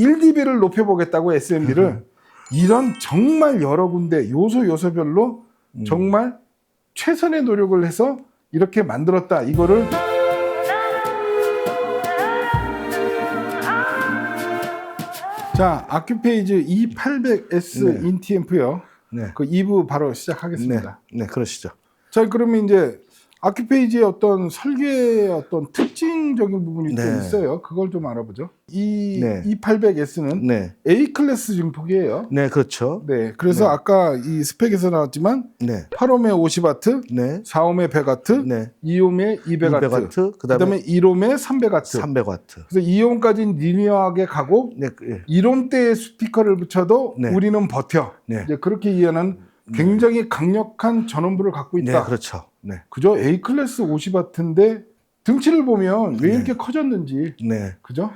1dB를 높여보겠다고 SMB를 이런 정말 여러 군데 요소별로 정말 최선의 노력을 해서 이렇게 만들었다. 이거를 자, 아큐페이즈 E800S 네. 인티앰프요. 네. 그 2부 바로 시작하겠습니다. 네, 그러시죠. 자, 그러면 이제 아큐페이지의 어떤 설계의 어떤 특징적인 부분이 또 네. 있어요. 그걸 좀 알아보죠. 이 네. E800S는 네, A 클래스 증폭이에요. 네, 그렇죠. 네, 그래서 네. 아까 이 스펙에서 나왔지만 네, 8옴에 50W, 네, 4옴에 100W, 네. 2옴에 200W, 200W, 그다음에 1옴에 300W. 300W. 그래서 2옴까지는 리니어하게 가고 네, 예. 1옴대에 스피커를 붙여도 네. 우리는 버텨. 네. 이제 그렇게 이해하는 굉장히 강력한 전원부를 갖고 네, 있다. 그렇죠. 네, 그죠? A 클래스 50W인데 등치를 보면 왜 네. 이렇게 커졌는지. 네. 그죠?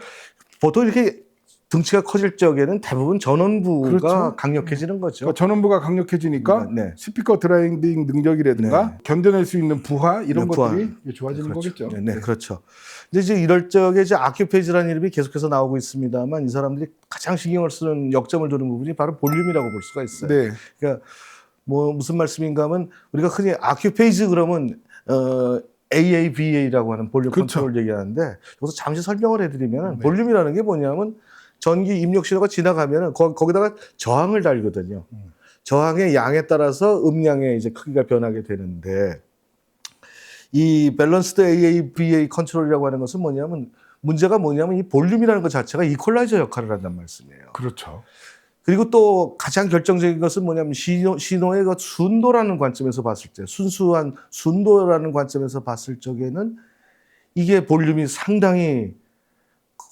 보통 이렇게 등치가 커질 적에는 대부분 전원부가 그렇죠. 강력해지는 거죠. 그러니까 전원부가 강력해지니까 네. 스피커 드라이빙 능력이라든가 네. 견뎌낼 수 있는 부하 이런 네, 부하. 것들이 좋아지는 그렇죠. 거겠죠. 네, 네, 그렇죠. 근데 이제 이럴 적에 이제 아큐페이지라는 이름이 계속해서 나오고 있습니다만 이 사람들이 가장 신경을 쓰는 역점을 두는 부분이 바로 볼륨이라고 볼 수가 있어요. 네. 그러니까 뭐 무슨 말씀인가 하면 우리가 흔히 아큐페이지 그러면 AABA라고 하는 볼륨 그렇죠. 컨트롤 얘기하는데 여기서 잠시 설명을 해드리면 네. 볼륨이라는 게 뭐냐면 전기 입력 신호가 지나가면은 거기다가 저항을 달거든요. 저항의 양에 따라서 음량의 이제 크기가 변하게 되는데 이 밸런스드 AABA 컨트롤이라고 하는 것은 뭐냐면 문제가 뭐냐면 이 볼륨이라는 것 자체가 이퀄라이저 역할을 한단 말씀이에요. 그렇죠. 그리고 또 가장 결정적인 것은 뭐냐면 신호의 그 순도라는 관점에서 봤을 때 순수한 순도라는 관점에서 봤을 적에는 이게 볼륨이 상당히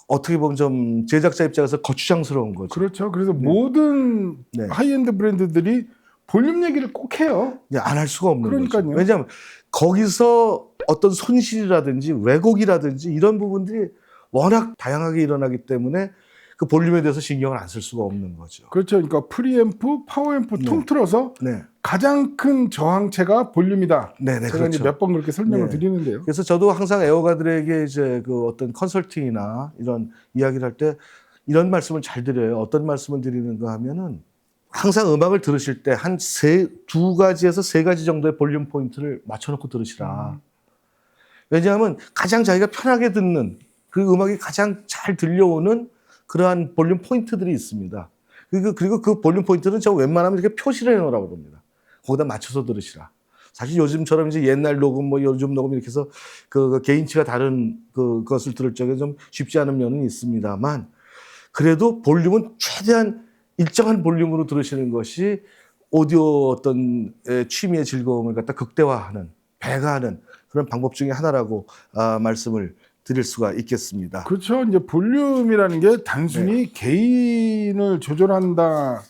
어떻게 보면 좀 제작자 입장에서 거추장스러운 거죠. 그렇죠. 그래서 모든 네. 하이엔드 브랜드들이 볼륨 얘기를 꼭 해요. 안 할 수가 없는 그러니까요. 거죠. 왜냐하면 거기서 어떤 손실이라든지 왜곡이라든지 이런 부분들이 워낙 다양하게 일어나기 때문에 그 볼륨에 대해서 신경을 안 쓸 수가 없는 거죠. 그렇죠. 그러니까 프리앰프, 파워앰프 네. 통틀어서 네, 가장 큰 저항체가 볼륨이다. 네, 네, 제가 그렇죠. 이제 몇 번 그렇게 설명을 네. 드리는데요. 그래서 저도 항상 애호가들에게 이제 그 어떤 컨설팅이나 이런 이야기를 할 때 이런 말씀을 잘 드려요. 어떤 말씀을 드리는가 하면은 항상 음악을 들으실 때 한 두 가지에서 세 가지 정도의 볼륨 포인트를 맞춰놓고 들으시라. 왜냐하면 가장 자기가 편하게 듣는 그 음악이 가장 잘 들려오는 그러한 볼륨 포인트들이 있습니다. 그리고 그 볼륨 포인트는 제가 웬만하면 이렇게 표시를 해놓으라고 그럽니다. 거기다 맞춰서 들으시라. 사실 요즘처럼 이제 옛날 녹음, 뭐 요즘 녹음 이렇게 해서 그 개인치가 다른 그것을 들을 적에 좀 쉽지 않은 면은 있습니다만 그래도 볼륨은 최대한 일정한 볼륨으로 들으시는 것이 오디오 어떤 취미의 즐거움을 갖다 극대화하는, 배가하는 그런 방법 중에 하나라고 말씀을 드릴 수가 있겠습니다. 그렇죠. 이제 볼륨이라는 게 단순히 개인을 조절한다.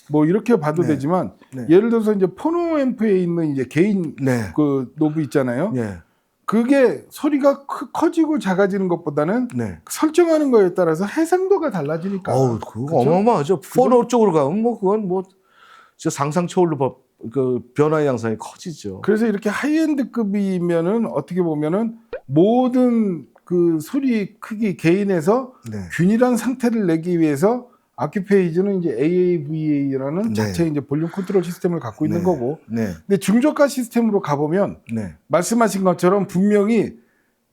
뭐 이렇게 봐도 네. 되지만 네. 예를 들어서 이제 포노 앰프에 있는 이제 개인 네. 그 노브 있잖아요. 네. 그게 소리가 커지고 작아지는 것보다는 네. 설정하는 거에 따라서 해상도가 달라지니까. 어우, 그거 그쵸? 어마어마하죠. 포노 쪽으로 가면 뭐 그건 뭐 진짜 상상 초월로 그 변화의 양상이 커지죠. 그래서 이렇게 하이엔드급이면은 어떻게 보면은 모든 그 소리 크기 개인에서 네. 균일한 상태를 내기 위해서 아큐페이지는 이제 AAVA라는 네. 자체 이제 볼륨 컨트롤 시스템을 갖고 있는 네. 거고. 네. 근데 중저가 시스템으로 가보면 네. 말씀하신 것처럼 분명히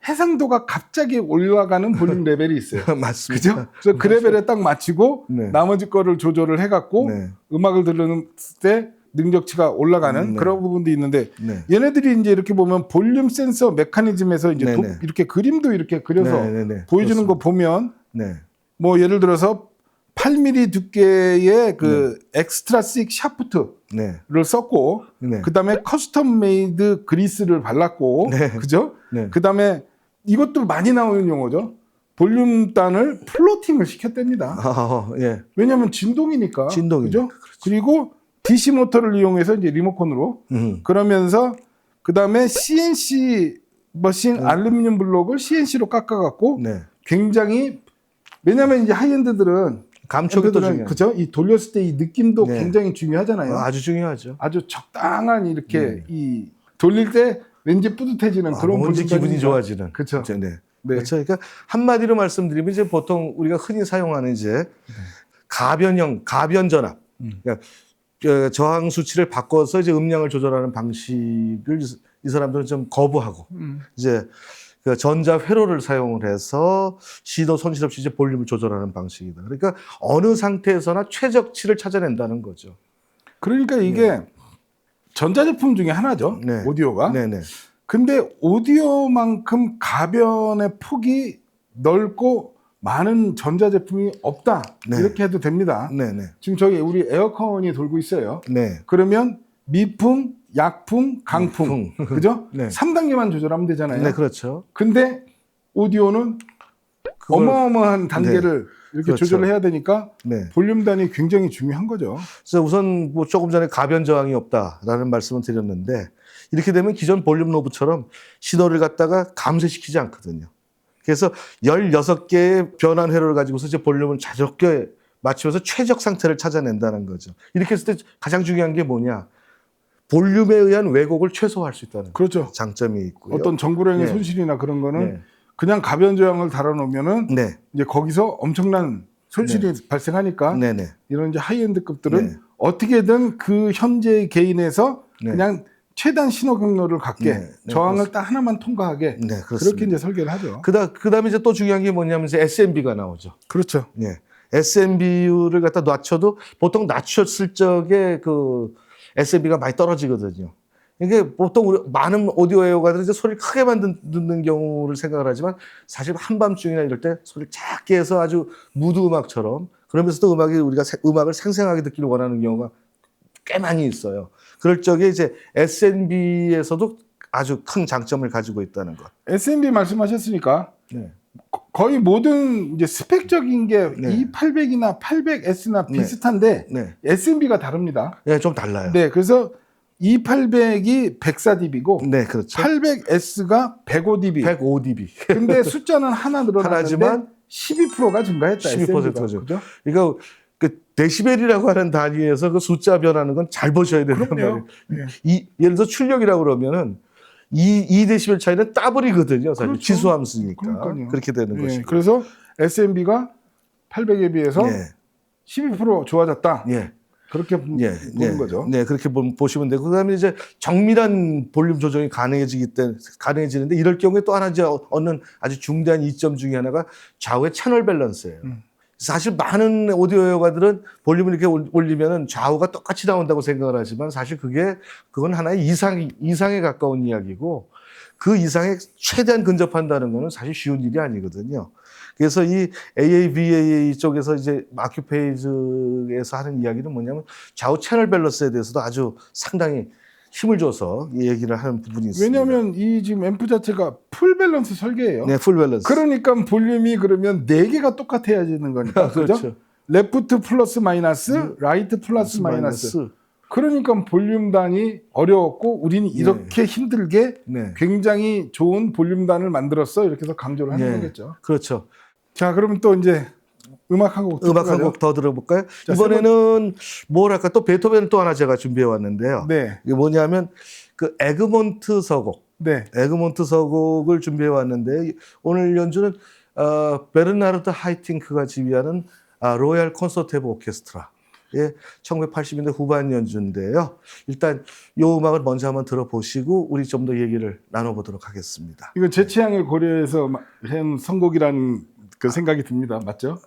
해상도가 갑자기 올라가는 볼륨 레벨이 있어요. 맞습니다. 그죠? 그래서 그 레벨에 딱 맞추고 네. 나머지 거를 조절을 해갖고 네. 음악을 들을 때 능력치가 올라가는 네. 그런 부분도 있는데 네. 얘네들이 이제 이렇게 보면 볼륨 센서 메커니즘에서 이제 네네. 이렇게 그림도 이렇게 그려서 네네네. 보여주는 그렇습니다. 거 보면 네. 뭐 예를 들어서 8mm 두께의 그 엑스트라 식 샤프트를 네. 썼고 네. 그다음에 커스텀 메이드 그리스를 발랐고 네. 그죠? 네. 그다음에 이것도 많이 나오는 용어죠. 볼륨 단을 플로팅을 시켰답니다. 예. 왜냐하면 진동이니까. 진동이니까, 그죠? 그리고 DC 모터를 이용해서 이제 리모컨으로 그러면서 그다음에 CNC 머신 알루미늄 블록을 CNC로 깎아갖고 네. 굉장히 왜냐하면 이제 하이엔드들은 감촉이 또 중요해요. 그죠? 이 돌렸을 때 이 느낌도 네. 굉장히 중요하잖아요. 아주 중요하죠. 아주 적당한 이렇게 이 돌릴 때 왠지 뿌듯해지는 그런 뭔지 볼륨감이 기분이 있다. 좋아지는. 그쵸. 네. 네. 그렇죠. 그러니까 한마디로 말씀드리면 이제 보통 우리가 흔히 사용하는 이제 가변전압, 그러니까 저항 수치를 바꿔서 이제 음량을 조절하는 방식을 이 사람들은 좀 거부하고 이제 그 전자 회로를 사용을 해서 시도 손실 없이 이제 볼륨을 조절하는 방식이다. 그러니까 어느 상태에서나 최적치를 찾아낸다는 거죠. 그러니까 이게 전자제품 중에 하나죠. 네. 오디오가. 네네. 근데 오디오만큼 가변의 폭이 넓고 많은 전자제품이 없다. 네. 이렇게 해도 됩니다. 네네. 지금 저기 우리 에어컨이 돌고 있어요. 네. 그러면 미풍, 약풍, 강풍. 그죠? 네. 3단계만 조절하면 되잖아요. 네, 그렇죠. 근데 오디오는 어마어마한 단계를 이렇게 그렇죠. 조절을 해야 되니까 네. 볼륨단이 굉장히 중요한 거죠. 그래서 우선 뭐 조금 전에 가변 저항이 없다라는 말씀을 드렸는데 이렇게 되면 기존 볼륨 노브처럼 신호를 갖다가 감쇄시키지 않거든요. 그래서 16개의 변환 회로를 가지고서 이제 볼륨을 자유롭게 맞추면서 최적 상태를 찾아낸다는 거죠. 이렇게 했을 때 가장 중요한 게 뭐냐? 볼륨에 의한 왜곡을 최소화할 수 있다는 그렇죠. 장점이 있고요. 어떤 정구령의 네. 손실이나 그런 거는 네. 그냥 가변 저항을 달아놓으면은 네. 이제 거기서 엄청난 손실이 발생하니까 네네. 이런 이제 하이엔드급들은 네. 어떻게든 그 현재 개인에서 네. 그냥 최단 신호 경로를 갖게 네. 네. 저항을 딱 하나만 통과하게 네, 그렇습니다. 그렇게 이제 설계를 하죠. 그다음에 이제 또 중요한 게 뭐냐면 이제 SMB가 나오죠. 그렇죠. 예. SMB를 갖다 낮춰도 보통 낮췄을 적에 그 SMB가 많이 떨어지거든요. 이게 보통 우리 많은 오디오 애호가들은 이제 소리를 크게 듣는 경우를 생각을 하지만 사실 한밤중이나 이럴 때 소리를 작게 해서 아주 무드 음악처럼 그러면서도 우리가 음악을 생생하게 듣기를 원하는 경우가 꽤 많이 있어요. 그럴 적에 이제 SMB에서도 아주 큰 장점을 가지고 있다는 것. SMB 말씀하셨으니까 네. 거의 모든 이제 스펙적인 게 네. E800이나 800S나 네. 비슷한데 네. SMB가 다릅니다. 네, 좀 달라요. 네, 그래서 E800이 104dB고 네, 그렇죠. 800S가 105dB. 105dB. 근데 숫자는 하나 늘어났는데 하나지만 12%가 증가했다. 12% SMB가. 죠. 그죠? 그러니까 그 데시벨이라고 하는 단위에서 그 숫자 변하는 건 잘 보셔야 된단 그럼요. 말이에요. 네. 예를 들어 출력이라고 그러면은 2데시벨 차이는 더블이거든요. 사실 그렇죠. 지수함수니까. 그러니까요. 그렇게 되는 예, 것이고. 그래서 SMB가 800에 비해서 예. 12% 좋아졌다. 예. 그렇게 예. 보는 거죠. 네, 그렇게 보시면 되고 그다음에 이제 정밀한 볼륨 조정이 가능해지는데 이럴 경우에 또 하나 이제 얻는 아주 중대한 이점 중에 하나가 좌우의 채널 밸런스예요. 사실 많은 오디오 애호가들은 볼륨을 이렇게 올리면은 좌우가 똑같이 나온다고 생각을 하지만 사실 그건 하나의 이상에 가까운 이야기고 그 이상에 최대한 근접한다는 거는 사실 쉬운 일이 아니거든요. 그래서 이 AAVA 쪽에서 이제 마큐페이즈에서 하는 이야기는 뭐냐면 좌우 채널 밸런스에 대해서도 아주 상당히 힘을 줘서 얘기를 하는 부분이 있습니다. 왜냐하면 이 지금 앰프 자체가 풀 밸런스 설계예요. 네, 풀 밸런스. 그러니까 볼륨이 그러면 4개가 똑같아야 되는 거니까. 그죠? 그렇죠. 레프트 플러스 마이너스, 라이트 플러스 마이너스. 그러니까 볼륨단이 어려웠고 우리는 이렇게 힘들게 네. 굉장히 좋은 볼륨단을 만들었어. 이렇게 해서 강조를 하는 네. 거겠죠. 그렇죠. 자, 그러면 또 이제 음악 한 곡 더 들어볼까요? 자, 이번에는 뭐랄까 또 베토벤을 또 하나 제가 준비해 왔는데요. 네. 이게 뭐냐면 그 에그몬트 서곡, 네. 에그몬트 서곡을 준비해 왔는데 오늘 연주는 베르나르드 하이팅크가 지휘하는 로얄 콘서트 오브 오케스트라. 예, 1980년대 후반 연주인데요. 일단 이 음악을 먼저 한번 들어보시고 우리 좀 더 얘기를 나눠보도록 하겠습니다. 이거 제 취향을 고려해서 한 선곡이라는 그 생각이 듭니다. 맞죠?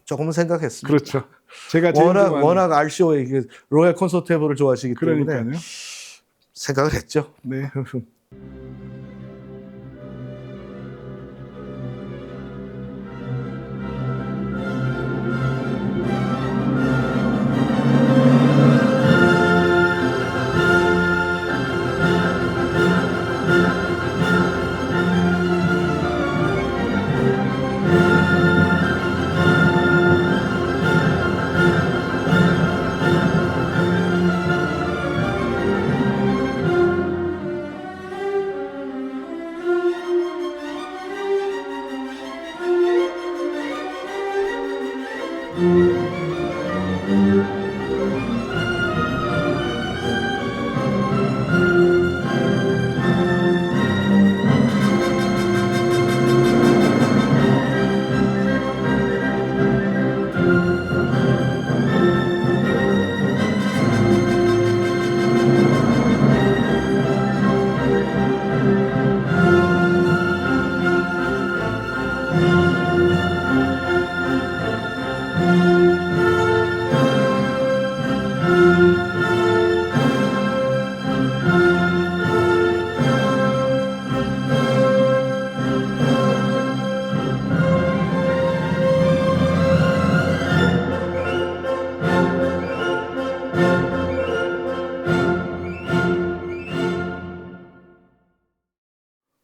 조금은 생각했습니다. 그렇죠. 제가 제일 좋아하는- 워낙 RCO의 로얄 콘서트 오브를 좋아하시기 때문에 그러니까요. 생각을 했죠. 네.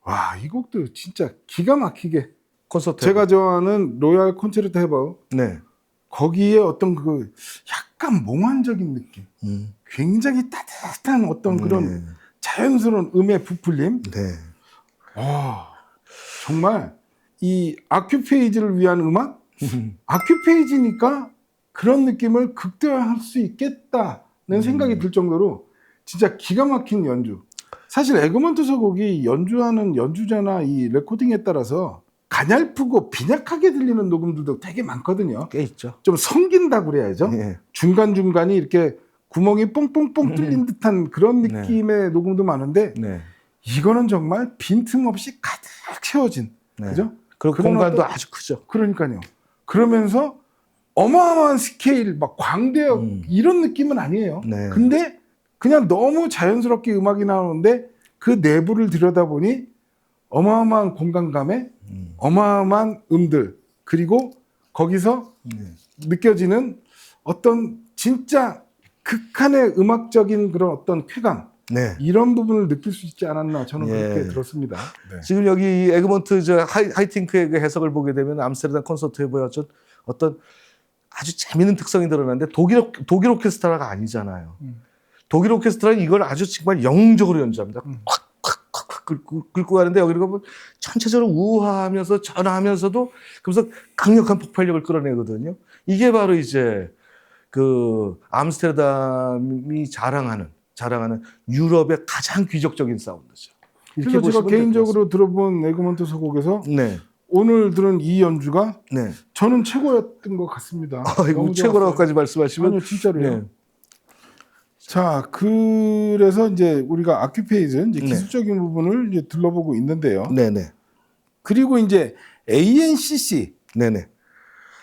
와, 이 곡도 진짜 기가 막히게. 콘서트. 제가 좋아하는 로얄 콘체르토 해버, 네. 거기에 어떤 그 약간 몽환적인 느낌, 굉장히 따뜻한 어떤 그런 네. 자연스러운 음의 부풀림. 네. 와, 정말 이 아큐페이지를 위한 음악? 아큐페이지니까 그런 느낌을 극대화할 수 있겠다는 생각이 들 정도로 진짜 기가 막힌 연주. 사실 에그먼트 서곡이 연주하는 연주자나 이 레코딩에 따라서 가냘프고 빈약하게 들리는 녹음들도 되게 많거든요. 꽤 있죠. 좀 성긴다고 그래야죠. 예. 중간중간이 이렇게 구멍이 뽕뽕뽕 뚫린 듯한 그런 네. 느낌의 녹음도 많은데 네. 이거는 정말 빈틈없이 가득 채워진, 네. 그죠? 그리고 그런 공간도 어떤- 아주 크죠. 그러니까요. 그러면서 어마어마한 스케일, 막 광대역 이런 느낌은 아니에요. 네. 근데 그냥 너무 자연스럽게 음악이 나오는데 그 내부를 들여다보니 어마어마한 공간감에 어마어마한 음들, 그리고 거기서 느껴지는 어떤 진짜 극한의 음악적인 그런 어떤 쾌감, 네. 이런 부분을 느낄 수 있지 않았나 저는 예. 그렇게 들었습니다. 네. 지금 여기 에그먼트 하이팅크의 그 해석을 보게 되면 암스테르담 콘서트에 보였던 어떤 아주 재미있는 특성이 드러나는데 독일 오케스트라가 아니잖아요. 독일 오케스트라는 이걸 아주 정말 영웅적으로 연주합니다. 콱콱콱콱 긁고 가는데 여기를 보면 전체적으로 우아하면서 전하면서도 그래서 강력한 폭발력을 끌어내거든요. 이게 바로 이제 그 암스테르담이 자랑하는 유럽의 가장 귀족적인 사운드죠. 그래서 제가 보시면 될것 개인적으로 들어본 에그먼트 서곡에서 같습니다. 네. 오늘 들은 이 연주가 네. 저는 최고였던 것 같습니다. 이거 너무 최고라고까지 말씀하시면 아니요, 진짜로요. 네. 자, 그래서 이제 우리가 아큐페이즈 이제 네. 기술적인 부분을 이제 둘러보고 있는데요. 네네. 그리고 이제 ANCC 네네.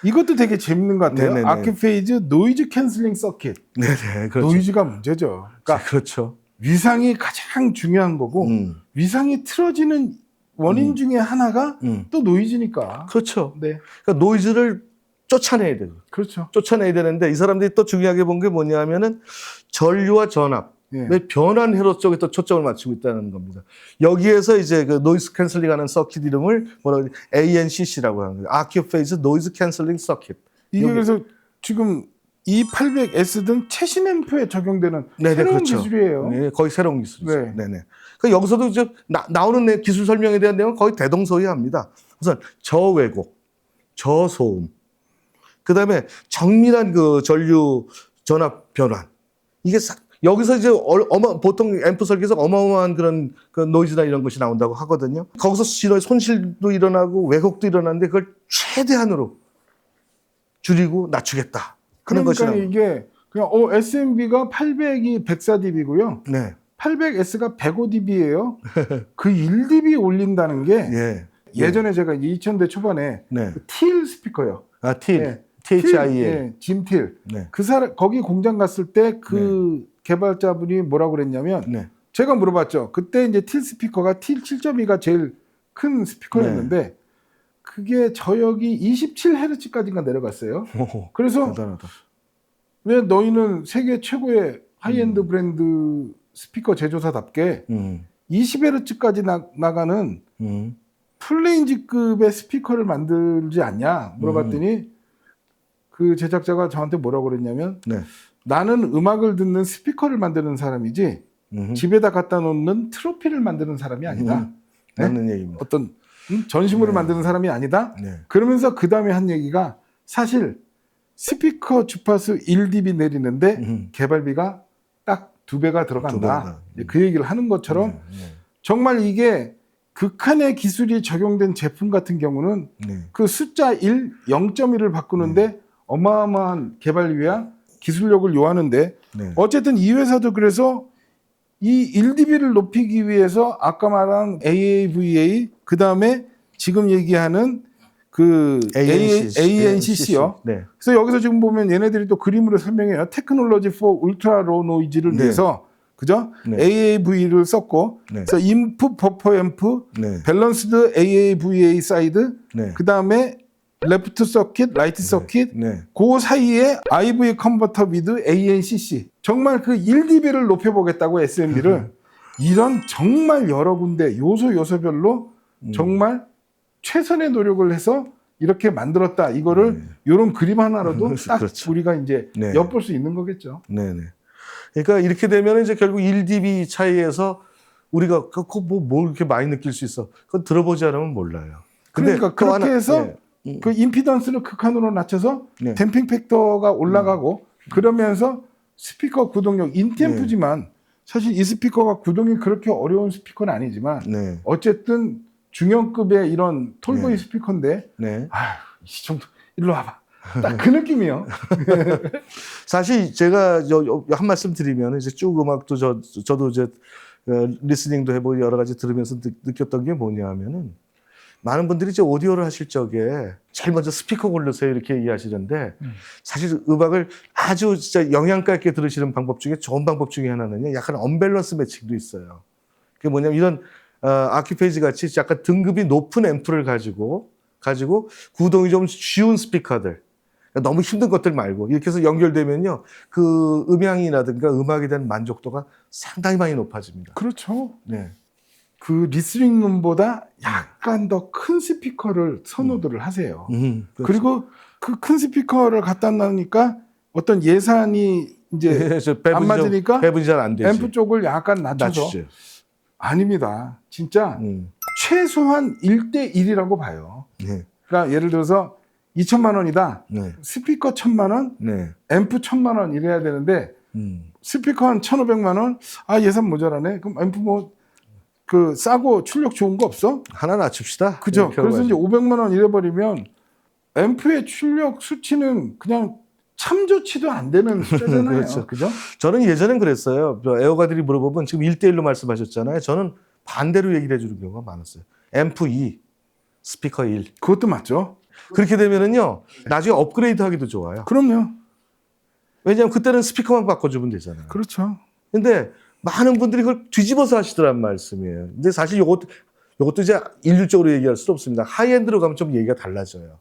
이것도 되게 재밌는 것 같아요. 네네네. 아큐페이즈 노이즈 캔슬링 서킷. 네네. 그렇죠. 노이즈가 문제죠. 그러니까 그렇죠. 위상이 가장 중요한 거고 위상이 틀어지는 원인 중에 하나가 또 노이즈니까. 그렇죠. 네, 그러니까 노이즈를 쫓아내야 돼요. 그렇죠. 쫓아내야 되는데 이 사람들이 또 중요하게 본 게 뭐냐면은 전류와 전압, 예. 변환 회로 쪽에 또 초점을 맞추고 있다는 겁니다. 여기에서 이제 그 노이즈 캔슬링하는 서킷 이름을 뭐라고 ANCC라고 하는 거예요. 아큐페이즈 노이즈 캔슬링 서킷. 이게 여기- 그래서 지금 E800S 등 최신 앰프에 적용되는 네네, 새로운 그렇죠. 기술이에요. 네, 거의 새로운 기술이죠. 네. 네네. 그러니까 여기서도 이제 나오는 기술 설명에 대한 내용은 거의 대동소이합니다. 우선 저왜곡, 저소음, 그 다음에 정밀한 그 전류 전압 변환. 이게 여기서 이제 보통 앰프 설계에서 어마어마한 그런 그 노이즈나 이런 것이 나온다고 하거든요. 거기서 신호의 손실도 일어나고 왜곡도 일어나는데 그걸 최대한으로 줄이고 낮추겠다 하는 그러니까 것이라. 이게 그냥 SMB가 800이 104dB고요. 네. 800S가 105dB예요. 그 1dB 올린다는 게 예. 예전에 제가 2000대 초반에 네. 그 TIL 스피커요. 아, TIL. 네. THIL. 예, 짐 틸. 네. 그 사람 거기 공장 갔을 때 그 개발자분이 뭐라고 그랬냐면 네. 제가 물어봤죠. 그때 이제 틸 스피커가 틸 7.2가 제일 큰 스피커였는데 그게 저역이 27Hz까지가 내려갔어요. 오호, 그래서 대단하다. 왜 너희는 세계 최고의 하이엔드 브랜드 스피커 제조사답게 20Hz까지 나가는 풀레인지급의 스피커를 만들지 않냐 물어봤더니 그 제작자가 저한테 뭐라고 그랬냐면 네. 나는 음악을 듣는 스피커를 만드는 사람이지 집에다 갖다 놓는 트로피를 만드는 사람이 아니다. 네? 맞는 얘기입니다. 어떤 전시물을 만드는 사람이 아니다. 네. 그러면서 그 다음에 한 얘기가 사실 스피커 주파수 1dB 내리는데 개발비가 딱 2배가 들어간다. 그 얘기를 하는 것처럼 정말 이게 극한의 기술이 적용된 제품 같은 경우는 그 숫자 1, 0.1을 바꾸는데 어마어마한 개발비와 기술력을 요하는데 네. 어쨌든 이 회사도 그래서 이 1dB를 높이기 위해서 아까 말한 AAVA 그 다음에 지금 얘기하는 그 ANCC요. 네. 그래서 여기서 지금 보면 얘네들이 또 그림으로 설명해요. 테크놀로지 for 울트라 로 노이즈를 네. 위해서 그죠? 네. AAV를 썼고 네. 그래서 인풋 버퍼 앰프 네. 밸런스드 AAVA 사이드 네. 그 다음에 레프트 서킷, 라이트 서킷 네. 그 사이에 IV 컨버터 위드 ANCC 정말 그 1dB를 높여보겠다고 SMB를 이런 정말 여러 군데 요소별로 정말 최선의 노력을 해서 이렇게 만들었다. 이거를 이런 그림 하나로도 딱 그렇죠. 우리가 이제 네. 엿볼 수 있는 거겠죠. 네네. 그러니까 이렇게 되면 이제 결국 1dB 차이에서 우리가 뭐 이렇게 많이 느낄 수 있어. 그건 들어보지 않으면 몰라요. 근데 그러니까 또 그렇게 하나, 해서 네. 그 임피던스를 극한으로 낮춰서 네. 댐핑 팩터가 올라가고 그러면서 스피커 구동력 인템프지만 사실 이 스피커가 구동이 그렇게 어려운 스피커는 아니지만 네. 어쨌든 중형급의 이런 톨보이 네. 스피커인데 네. 아휴 이 정도 일로 와봐 딱 그 느낌이요. 사실 제가 한 말씀 드리면 이제 쭉 음악도 저도 이제 리스닝도 해보고 여러 가지 들으면서 느꼈던 게 뭐냐면은 많은 분들이 이제 오디오를 하실 적에 제일 먼저 스피커 고르세요 이렇게 얘기하시는데 사실 음악을 아주 진짜 영양가 있게 들으시는 방법 중에 좋은 방법 중에 하나는요 약간 언밸런스 매칭도 있어요. 그게 뭐냐면 이런 아큐페이지 같이 약간 등급이 높은 앰프를 가지고 구동이 좀 쉬운 스피커들 너무 힘든 것들 말고 이렇게 해서 연결되면요 그 음향이라든가 음악에 대한 만족도가 상당히 많이 높아집니다. 그렇죠. 네. 그 리스닝룸보다 약간 더 큰 스피커를 선호들을 하세요. 그렇죠. 그리고 그 큰 스피커를 갖다 놔니까 어떤 예산이 이제 안 맞으니까 배분이 잘 안 되지. 앰프 쪽을 약간 낮춰서 낮추죠. 아닙니다. 진짜 최소한 1대1이라고 봐요. 네. 그러니까 예를 들어서 2천만 원이다. 네. 스피커 1,000만 원, 네. 앰프 1,000만 원 이래야 되는데 스피커 한 1,500만 원, 아 예산 모자라네. 그럼 앰프 뭐 그 싸고 출력 좋은 거 없어? 하나 낮춥시다. 그죠? 그래서 이제 500만 원 이래버리면 앰프의 출력 수치는 그냥 참조치도 안 되는 숫자잖아요. 그렇죠. 그죠? 저는 예전엔 그랬어요. 애호가들이 물어보면 지금 1대1로 말씀하셨잖아요. 저는 반대로 얘기를 해주는 경우가 많았어요. 앰프 2, 스피커 1. 그것도 맞죠. 그렇게 되면은요, 나중에 업그레이드 하기도 좋아요. 그럼요. 왜냐하면 그때는 스피커만 바꿔주면 되잖아요. 그렇죠. 근데 많은 분들이 그걸 뒤집어서 하시더란 말씀이에요. 근데 사실 요것도 이제 일률적으로 얘기할 수 없습니다. 하이엔드로 가면 좀 얘기가 달라져요.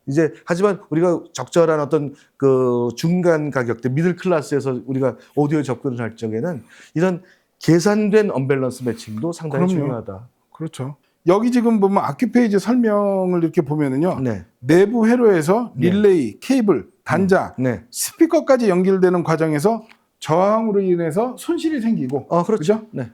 이제 하지만 우리가 적절한 어떤 그 중간 가격대 미들 클래스에서 우리가 오디오에 접근을 할 적에는 이런 계산된 언밸런스 매칭도 상당히 그럼요. 중요하다. 그렇죠. 여기 지금 보면 아큐페이지 설명을 이렇게 보면은요. 네. 내부 회로에서 네. 릴레이, 케이블, 단자, 네. 스피커까지 연결되는 과정에서 저항으로 인해서 손실이 생기고 그렇죠. 그죠? 네.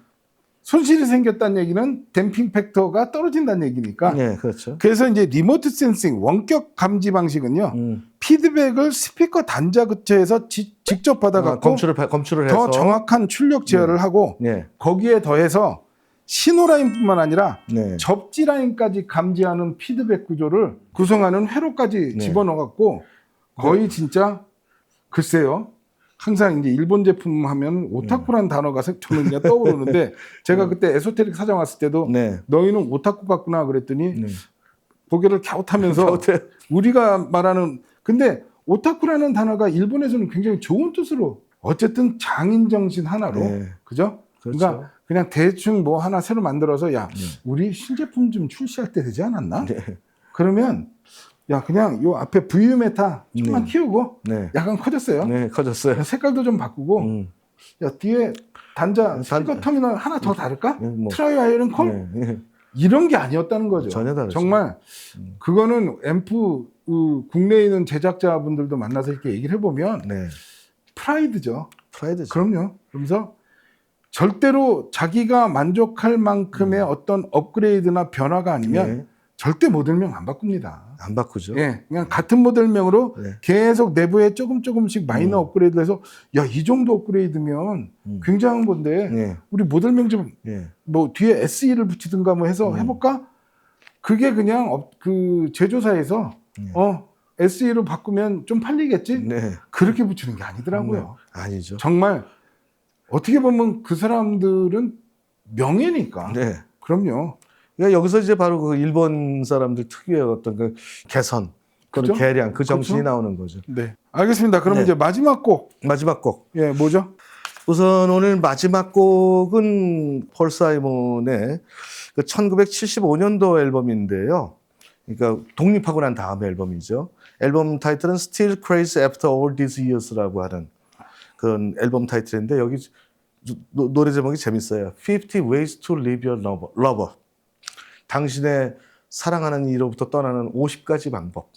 손실이 생겼다는 얘기는 댐핑 팩터가 떨어진다는 얘기니까 네, 그렇죠. 그래서 이제 리모트 센싱 원격 감지 방식은요. 피드백을 스피커 단자 근처에서 직접 받아갖고 검출을 해서 더 정확한 출력 제어를 하고 네. 거기에 더해서 신호 라인뿐만 아니라 네. 접지 라인까지 감지하는 피드백 구조를 구성하는 회로까지 네. 집어넣어갖고 거의 진짜 글쎄요. 항상 이제 일본 제품 하면 오타쿠라는 단어가 저는 그냥 떠오르는데 제가 그때 에소테릭 사장 왔을 때도 네. 너희는 오타쿠 같구나 그랬더니 네. 고개를 갸웃하면서 우리가 말하는 근데 오타쿠라는 단어가 일본에서는 굉장히 좋은 뜻으로 어쨌든 장인 정신 하나로 네. 그죠? 그렇죠. 그러니까 그냥 대충 뭐 하나 새로 만들어서 야 우리 신제품 좀 출시할 때 되지 않았나? 네. 그러면 야 그냥 요 앞에 VU 메타 좀만 네. 키우고 네. 약간 커졌어요. 네, 커졌어요. 색깔도 좀 바꾸고 야 뒤에 단자 스피커 터미널 하나 더 다를까? 네, 뭐. 트라이 아이런 컬? 네. 네. 이런 게 아니었다는 거죠. 전혀 다르죠. 정말 그거는 앰프 국내에 있는 제작자분들도 만나서 이렇게 얘기를 해보면 네. 프라이드죠. 프라이드죠. 그럼요. 그러면서 절대로 자기가 만족할 만큼의 어떤 업그레이드나 변화가 아니면 네. 절대 모델명 안 바꿉니다. 안 바꾸죠. 예, 그냥 같은 모델명으로 네. 계속 내부에 조금씩 마이너 업그레이드를 해서 야, 이 정도 업그레이드면 굉장한 건데 네. 우리 모델명 좀 뭐 네. 뒤에 SE를 붙이든가 뭐 해서 해볼까? 그게 그냥 그 제조사에서 네. SE로 바꾸면 좀 팔리겠지? 네. 그렇게 붙이는 게 아니더라고요. 아니죠. 정말 어떻게 보면 그 사람들은 명예니까. 네. 그럼요. 그러니까 여기서 이제 바로 그 일본 사람들 특유의 어떤 그 개선, 그런 그죠? 계량, 그 정신이 그렇죠? 나오는 거죠. 네. 알겠습니다. 그럼 네. 이제 마지막 곡. 마지막 곡. 예, 뭐죠? 우선 오늘 마지막 곡은 폴 사이먼의 그 1975년도 앨범인데요. 그러니까 독립하고 난 다음의 앨범이죠. 앨범 타이틀은 Still Crazy After All These Years라고 하는 그런 앨범 타이틀인데 여기 노래 제목이 재밌어요. 50 Ways to Leave Your Lover. 당신의 사랑하는 이로부터 떠나는 50가지 방법.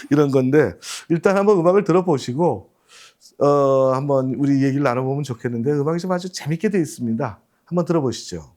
이런 건데 일단 한번 음악을 들어보시고 한번 우리 얘기를 나눠보면 좋겠는데 음악이 좀 아주 재밌게 되어 있습니다. 한번 들어보시죠.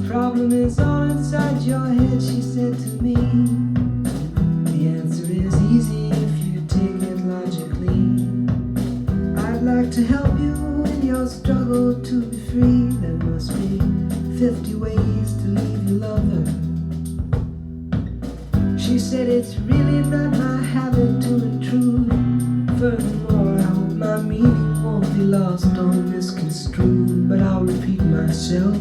Problem is all inside your head, she said to me. The answer is easy if you take it logically. I'd like to help you in your struggle to be free. There must be 50 ways to leave your lover. She said it's really not my habit to intrude. Furthermore, I hope my meaning won't be lost or misconstrued. But I'll repeat myself.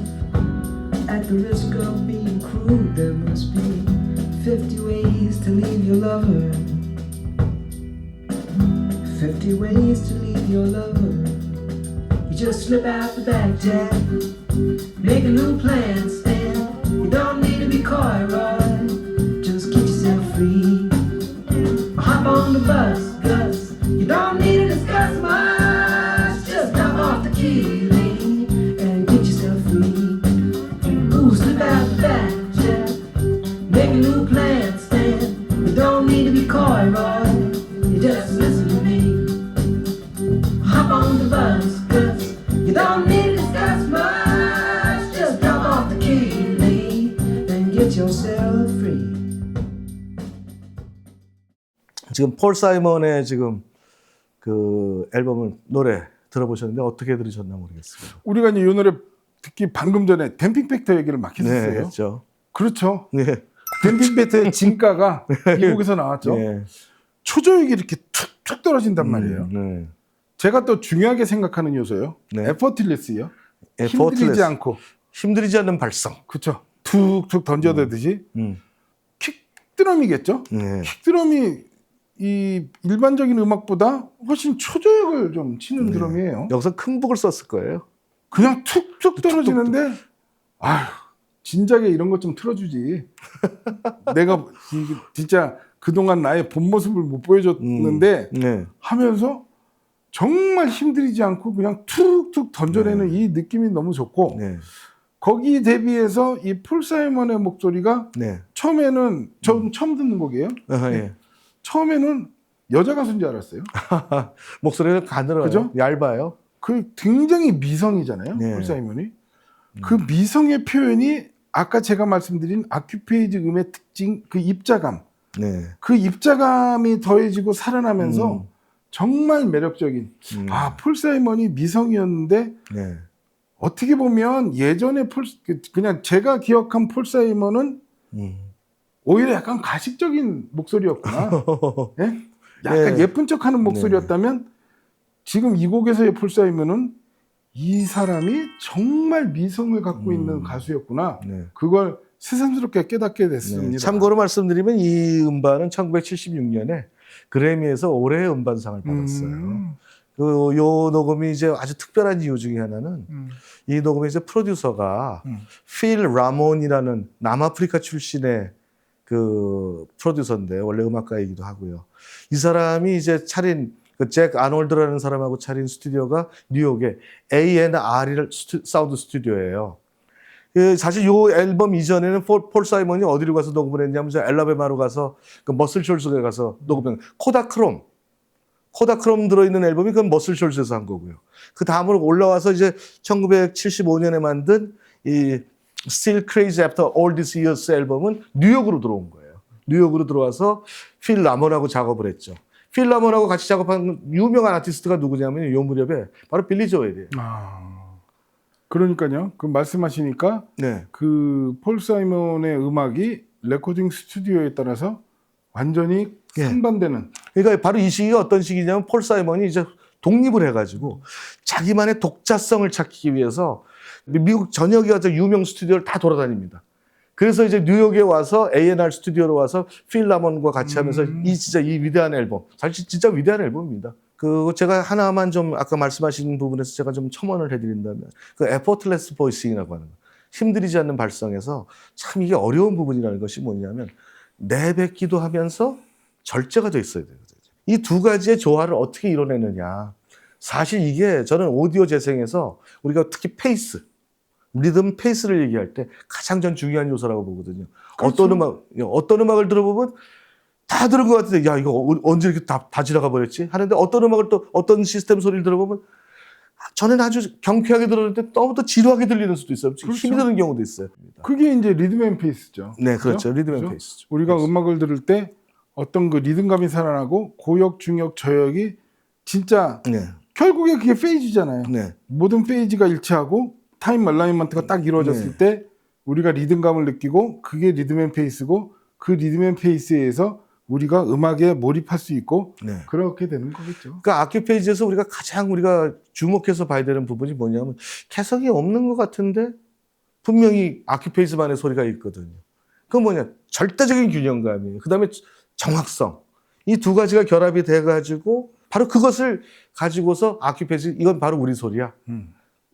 At the risk of being crude, there must be 50 ways to leave your lover. 50 ways to leave your lover. You just slip out the back, Jack. Make a new plan, Stan. You don't need to be coy, Roy. Just get yourself free. Hop on the bus, Gus. You don't need to discuss much. Just drop off the key, Lee, and get yourself free. Slip out the back, Jeff. Make a new plan, Stan. You don't need to be coy, Roy. You just listen to me. Hop on the bus, Gus. You don't need to discuss much. Just drop off the key, Lee, and get yourself free. 지금 폴 사이먼의 지금 그 앨범을 노래 들어보셨는데 어떻게 들으셨나 모르겠습니다. 우리가 이제 이 노래 특히 방금 전에 댐핑 팩터 얘기를 막 했었어요. 네, 그렇죠. 그렇죠. 네. 댐핑 팩터의 진가가 이 곡에서 나왔죠. 네. 초저역이 이렇게 툭툭 떨어진단 말이에요. 네. 제가 또 중요하게 생각하는 요소요. 네. 에퍼틀레스요. Effortless. 힘들이지 않고. 힘들이지 않는 발성. 그렇죠. 툭툭 던져대듯이 킥드럼이겠죠. 네. 킥드럼이 이 일반적인 음악보다 훨씬 초저역을 좀 치는 드럼이에요. 여기서 큰 북을 썼을 거예요. 그냥 툭툭 떨어지는데 아휴 진작에 이런 것 좀 틀어주지. 내가 진짜 그동안 나의 본 모습을 못 보여줬는데 네. 하면서 정말 힘들이지 않고 그냥 툭툭 던져내는 이 느낌이 너무 좋고 네. 거기에 대비해서 이 폴 사이먼의 목소리가 네. 처음에는 저 처음 듣는 곡이에요. 예. 처음에는 여자 가수인 줄 알았어요. 목소리가 가늘어요. 그죠? 얇아요. 그 굉장히 미성이잖아요. 네. 폴 사이먼이. 그 미성의 표현이 아까 제가 말씀드린 아큐페이지 음의 특징, 그 입자감. 네. 그 입자감이 더해지고 살아나면서 정말 매력적인. 아, 폴 사이먼이 미성이었는데 네. 어떻게 보면 예전에 그냥 제가 기억한 폴 사이먼은 오히려 약간 가식적인 목소리였구나. 예? 약간 네. 예쁜 척하는 목소리였다면 지금 이 곡에서의 폴 사이먼은 이 사람이 정말 미성을 갖고 있는 가수였구나. 네. 그걸 새삼스럽게 깨닫게 됐습니다. 네. 참고로 말씀드리면 이 음반은 1976년에 그래미에서 올해의 음반상을 받았어요. 요 녹음이 이제 아주 특별한 이유 중에 하나는 이 녹음의 이제 프로듀서가 필 라몬이라는 남아프리카 출신의 그 프로듀서인데 원래 음악가이기도 하고요. 이 사람이 이제 차린 그 잭 아놀드라는 사람하고 차린 스튜디오가 뉴욕의 A&R이라는 사운드 스튜디오예요. 예, 사실 요 앨범 이전에는 폴 사이먼이 어디로 가서 녹음을 했냐면 엘라베마로 가서 그 머슬 숄즈에 가서 녹음한 코다크롬 들어있는 앨범이 그 머슬 숄즈에서 한 거고요. 그 다음으로 올라와서 이제 1975년에 만든 이 Still Crazy After All These Years 앨범은 뉴욕으로 들어온 거예요. 뉴욕으로 들어와서 필 라몬하고 작업을 했죠. 필 라몬하고 같이 작업한 유명한 아티스트가 누구냐면 요 무렵에 바로 빌리 조엘이에요. 그러니까요. 그 말씀하시니까 네. 그 폴 사이먼의 음악이 레코딩 스튜디오에 따라서 완전히 예. 상반되는. 그러니까 바로 이 시기가 어떤 시기냐면 폴 사이먼이 이제 독립을 해가지고 자기만의 독자성을 찾기 위해서 미국 전역에 와서 유명 스튜디오를 다 돌아다닙니다. 그래서 이제 뉴욕에 와서 A&R 스튜디오로 와서 필 라몬과 같이 하면서 진짜 이 위대한 앨범, 사실 진짜 위대한 앨범입니다. 그 제가 하나만 좀 아까 말씀하신 부분에서 제가 좀 첨언을 해드린다면 그 effortless voicing이라고 하는 거, 힘들이지 않는 발성에서 참 이게 어려운 부분이라는 것이 뭐냐면 내뱉기도 하면서 절제가 돼 있어야 되거든요. 이 두 가지의 조화를 어떻게 이뤄내느냐. 사실 이게 저는 오디오 재생에서 우리가 특히 페이스, 리듬 페이스를 얘기할 때 가장 전 중요한 요소라고 보거든요. 그렇죠. 어떤 음악을 들어보면 다 들은 것 같은데 야 이거 언제 이렇게 다 지나가 버렸지 하는데 어떤 음악을 또 어떤 시스템 소리를 들어보면 전에는 아주 경쾌하게 들었는데 너무 더 지루하게 들리는 수도 있어요. 그렇죠. 힘이 드는 경우도 있어요. 그게 이제 리듬 앤 페이스죠. 네, 그렇죠. 그죠? 리듬 앤 그죠? 페이스죠. 우리가 페이스. 음악을 들을 때 어떤 그 리듬감이 살아나고 고역, 중역, 저역이 진짜 네, 결국에 그게 페이지잖아요. 네, 모든 페이지가 일치하고 타임 얼라이먼트가 딱 이루어졌을 때 우리가 리듬감을 느끼고 그게 리듬 앤 페이스고 그 리듬 앤 페이스에 의해서 우리가 음악에 몰입할 수 있고 네. 그렇게 되는 거겠죠. 그러니까 악기 페이지에서 우리가 가장 우리가 주목해서 봐야 되는 부분이 뭐냐면 개성이 없는 것 같은데 분명히 악기 페이지만의 소리가 있거든요. 그건 뭐냐? 절대적인 균형감이에요. 그 다음에 정확성. 이 두 가지가 결합이 돼가지고 바로 그것을 가지고서 악기 페이지 이건 바로 우리 소리야.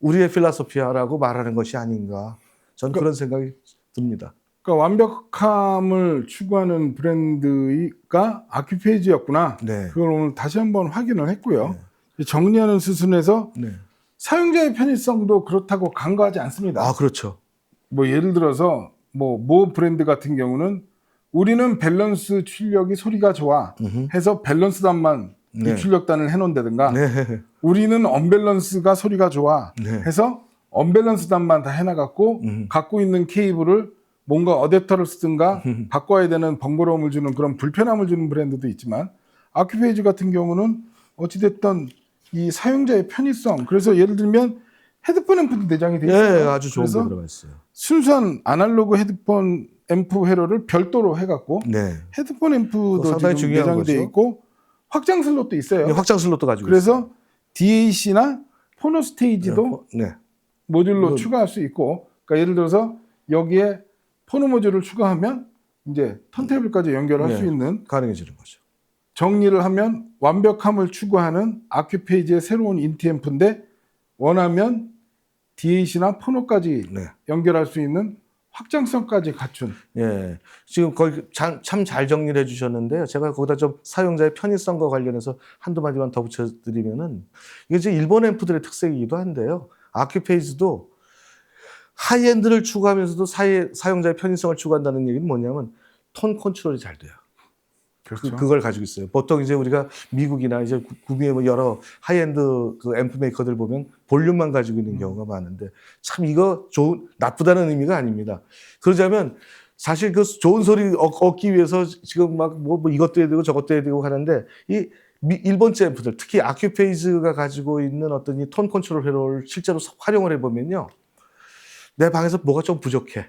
우리의 필라소피아라고 말하는 것이 아닌가. 저는 그런 생각이 듭니다. 그러니까 완벽함을 추구하는 브랜드가 아큐페이지였구나. 네. 그걸 오늘 다시 한번 확인을 했고요. 정리하는 수순에서 네. 사용자의 편의성도 그렇다고 간과하지 않습니다. 아, 그렇죠. 뭐 예를 들어서 모 브랜드 같은 경우는 우리는 밸런스 출력이 소리가 좋아 해서 밸런스단만 네. 출력단을 해놓는다든가 네. 우리는 언밸런스가 소리가 좋아 네. 해서 언밸런스단만 다 해놔갖고 갖고 있는 케이블을 뭔가 어댑터를 쓰든가 바꿔야 되는 번거로움을 주는 그런 불편함을 주는 브랜드도 있지만 아큐페이지 같은 경우는 어찌됐든 이 사용자의 편의성 그래서 예를 들면 헤드폰 앰프도 내장이 되어 있어요. 네, 아주 좋은 게 그래서 들어가 있어요. 순수한 아날로그 헤드폰 앰프 회로를 별도로 해갖고 네. 헤드폰 앰프도 상당히 지금 중요한 내장이 되어 거죠. 있고 확장 슬롯도 있어요. 확장 슬롯도 가지고 그래서 있어요. DAC나 포노 스테이지도 네. 모듈로 이건- 추가할 수 있고 그러니까 예를 들어서 여기에 포노 모듈을 추가하면 이제 턴테이블까지 연결할 네. 수 있는 가능해지는 거죠. 정리를 하면 완벽함을 추구하는 아큐페이지의 새로운 인티앰프인데 원하면 DAC나 포노까지 네. 연결할 수 있는 확장성까지 갖춘 예. 지금 거기 참 잘 정리를 해주셨는데요. 제가 거기다 좀 사용자의 편의성과 관련해서 한두 마디만 더 붙여드리면은 이게 이제 일본 앰프들의 특색이기도 한데요. 아큐페이지도 하이엔드를 추구하면서도 사용자의 편의성을 추구한다는 얘기는 뭐냐면 톤 컨트롤이 잘 돼요. 그렇죠. 그걸 가지고 있어요. 보통 이제 우리가 미국이나 이제 구미의 뭐 여러 하이엔드 그 앰프 메이커들 보면 볼륨만 가지고 있는 경우가 많은데 참 이거 나쁘다는 의미가 아닙니다. 그러자면 사실 그 좋은 소리 얻기 위해서 지금 막 뭐 이것도 해야 되고 저것도 해야 되고 하는데 이 일본제 앰프들 특히 아큐페이즈가 가지고 있는 어떤 이 톤 컨트롤 회로를 실제로 활용을 해보면요. 내 방에서 뭐가 좀 부족해.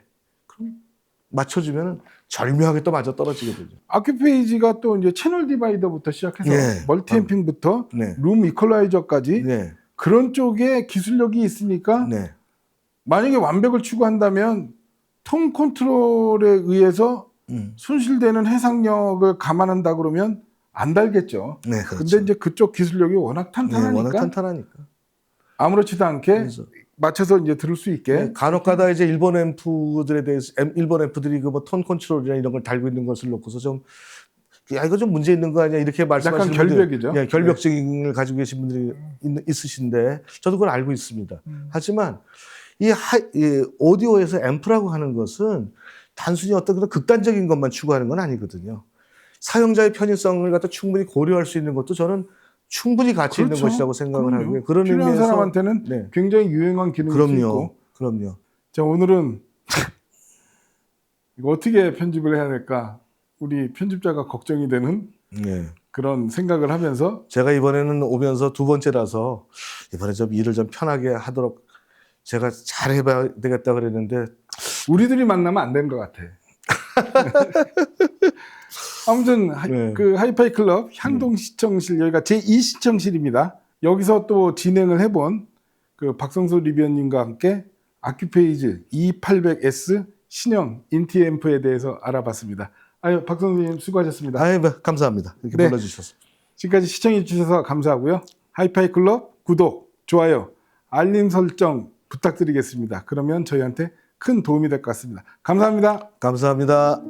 그럼 맞춰주면 절묘하게 또 맞아 떨어지거든요. 아큐페이지가 또 이제 채널 디바이더부터 시작해서 네. 멀티앰핑부터 네. 룸 이퀄라이저까지 네. 그런 쪽에 기술력이 있으니까 네. 만약에 완벽을 추구한다면 톤 컨트롤에 의해서 손실되는 해상력을 감안한다 그러면 안 달겠죠. 네, 그렇죠. 근데 이제 그쪽 기술력이 워낙 탄탄하니까 워낙 탄탄하니까. 아무렇지도 않게 그래서 맞춰서 이제 들을 수 있게 네, 간혹가다 이제 일본 앰프들에 대해서 일본 앰프들이 그 뭐 톤 컨트롤이나 이런 걸 달고 있는 것을 놓고서 좀 야 이거 좀 문제 있는 거 아니야 이렇게 말씀하시는 약간 분들, 결벽이죠. 예, 결벽증을 가지고 계신 분들이 있으신데 저도 그걸 알고 있습니다. 하지만 이 오디오에서 앰프라고 하는 것은 단순히 어떤 그런 극단적인 것만 추구하는 건 아니거든요. 사용자의 편의성을 갖다 충분히 고려할 수 있는 것도 저는 충분히 가치 있는 것이라고 생각을 그럼요. 하고요. 그런 필요한 의미에서 사람한테는 네. 굉장히 유용한 기능일 수 있고. 그럼요. 자, 오늘은 이거 어떻게 편집을 해야 될까? 우리 편집자가 걱정이 되는 네. 그런 생각을 하면서 제가 이번에는 오면서 두 번째라서 이번에 좀 일을 좀 편하게 하도록 제가 잘 해봐야 되겠다 그랬는데 우리들이 만나면 안 되는 것 같아. 아무튼 네. 그 하이파이 클럽 향동 시청실 여기가 제2 시청실입니다. 여기서 또 진행을 해본 그 박성수 리뷰어님과 함께 아큐페이즈 E800S 신형 인티앰프에 대해서 알아봤습니다. 아유, 박성수님 수고하셨습니다. 아유, 감사합니다. 이렇게 네. 불러주셔서. 지금까지 시청해 주셔서 감사하고요. 하이파이 클럽 구독, 좋아요, 알림 설정 부탁드리겠습니다. 그러면 저희한테 큰 도움이 될 것 같습니다. 감사합니다. 감사합니다.